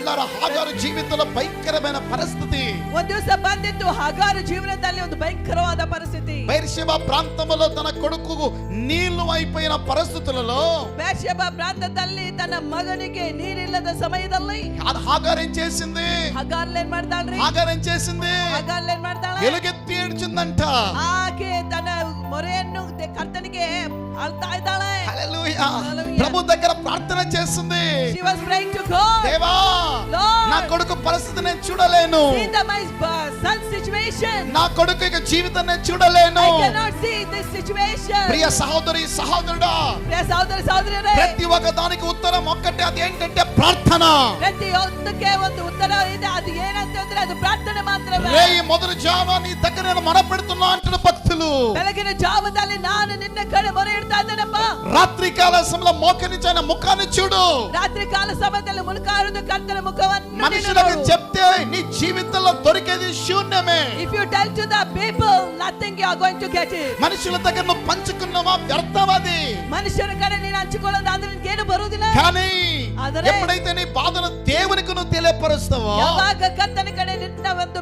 బిడ్డలారా, హాగారు జీవితంలో భయంకరమైన పరిస్థితి. ಒಂದು ದಿವಸ ಬಂದಿತ್ತು ಹಾಗಾರ ಜೀವನದಲ್ಲಿ ಒಂದು ಭಯಂಕರವಾದ ಪರಿಸ್ಥಿತಿ. బెర్షెబా ప్రాంతంలో తన కొడుకు నీళ్లు అయిపోయిన పరిస్థితులలో ಬೇರ್ಷೆಬಾ ಪ್ರಾಂತದಲ್ಲಿ ತನ್ನ ಮಗನಿಗೆ ನೀರಿಲ್ಲದ ಸಮಯದಲ್ಲಿ హాగారు ఏం చేసింది? ಹಾಗಾರ್ ಏನ್ ಮಾಡ್ತಾಳ್ರಿ? హాగారు ఏం చేసింది? ಹಾಗಾರ್ ಏನ್ ಮಾಡ್ತಾಳ? ఎలుగెత్తి ఏడ్చిందంట. ಆಕೆ ತನ್ನ ಮೊರೆಯನ್ನು ಕರ್ತನಿಗೆ ಅಳ್ತಾ ಇದ್ದಾಳೆ. హల్లెలూయా. ప్రభు దగ్గర ప్రార్థన చేస్తుంది. She was praying to God. దేవా, Lord, నా కొడుకు పరిస్థితి నేను చూడలేను. see my son's situation. నా కొడుకు యొక్క జీవితం నేను చూడలేను. I cannot see this situation. ప్రియ సహోదరి సహోదరుడా, ప్రియ సహోదరి సహోదరుడే, ప్రతి ఒక్క దానికి ఉత్తరం ఒక్కటే, అది ఏంటంటే ప్రార్థన. ప్రతి ఒక్కకే ಒಂದು ಉತ್ತರ ಇದೆ, ಅದು ಏನಂತಂದ್ರೆ ಅದು ಪ್ರಾರ್ಥನೆ ಮಾತ್ರವೇ. రేయి మొదటి జావ నీ దగ్గర నేను మొరపెడుతున్నా అంటున్న భక్తులు, ಬೆಳಗಿನ ಜಾವದಲ್ಲಿ ನಾನು ನಿನ್ನ ಕಡೆ ಮೊರೆ ಇಡ್ತಾ ಇದ್ದೇನಪ್ಪ. రాత్రి కాల సమయంలో మోకరించి ఆయన ముఖాన్ని చూడు. ರಾತ್ರಿ ಕಾಲ ಸಮಯದಲ್ಲಿ ಮುಳುಕಾಡುವುದು ಕರ್ತನ ಮುಖವನ್ನು మనుషులకు చెప్తే నీ జీవితంలో దొరికేది శూన్యమే. If you tell to the people nothing, you are going to get it. మనుషుల దగ్గర నువ్వు పంచుకున్నావా వ్యర్థమది. ಮನುಷ್ಯರ ಕಡೆ ನೀನು ಹಂಚಿಕೊಳ್ಳೋದು ಅಂದ್ರೆ ನಿನಗೇನು ಬರುವುದಿಲ್ಲ. కానీ ಆದರೆ ఎప్పుడైతే నీ బాధను దేవునికి నువ్వు తెలియపరుస్తావో, ಯಾವಾಗ ಕರ್ತನ ಕಡೆ ನಿನ್ನ ಒಂದು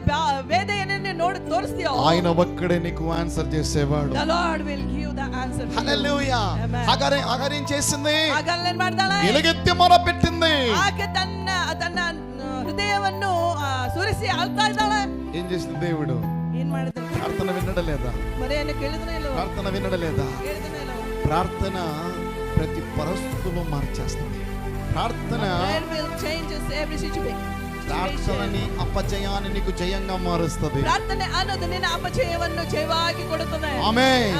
ವೇದನೆಯನ್ನು ನೀನು ತೋರಿಸ್ತೀಯೋ, ఆయన ఒక్కడే నీకు ఆన్సర్ చేసేవాడు. the Lord will give the answer. హల్లెలూయా. హాగారు ఏం చేసింది? ಹಾಗಾದ್ರೆ ಏನ್ ಮಾಡ್ತಾಳೆ? ఎలుగెత్తి మొరపెట్టింది. ಆಕೆ ತನ್ನ ಹೃದಯವನ್ನು ಸುರಿಸಿ ಅಳ್ತಾ ಇದ್ದಾಳೆ. ఏం చేసింది దేవుడు? ಏನ್ ಮಾಡಿದ್ರು? ప్రార్థన వినడం లేదా? ಮೊರೆಯನ್ನು ಕೇಳಿದ್ರೆ ಇಲ್ಲ, ప్రార్థన వినడం లేదా? ಕೇಳಿದ್ರೆ ಇಲ್ಲ. ప్రార్థన ప్రతి పరిస్థితుల్లో మార్చేస్తుంది. ప్రార్థన Prayer will change every situation. ప్రార్థనని అపజయాన్ని నీకు జయంగా మారుస్తుంది. ಪ್ರಾರ್ಥನೆ ಅನ್ನೋದು ನಿನ್ನ ಅಪಜಯವನ್ನು ಜಯವಾಗಿ ಕೊಡುತ್ತದೆ. ఆమేన్.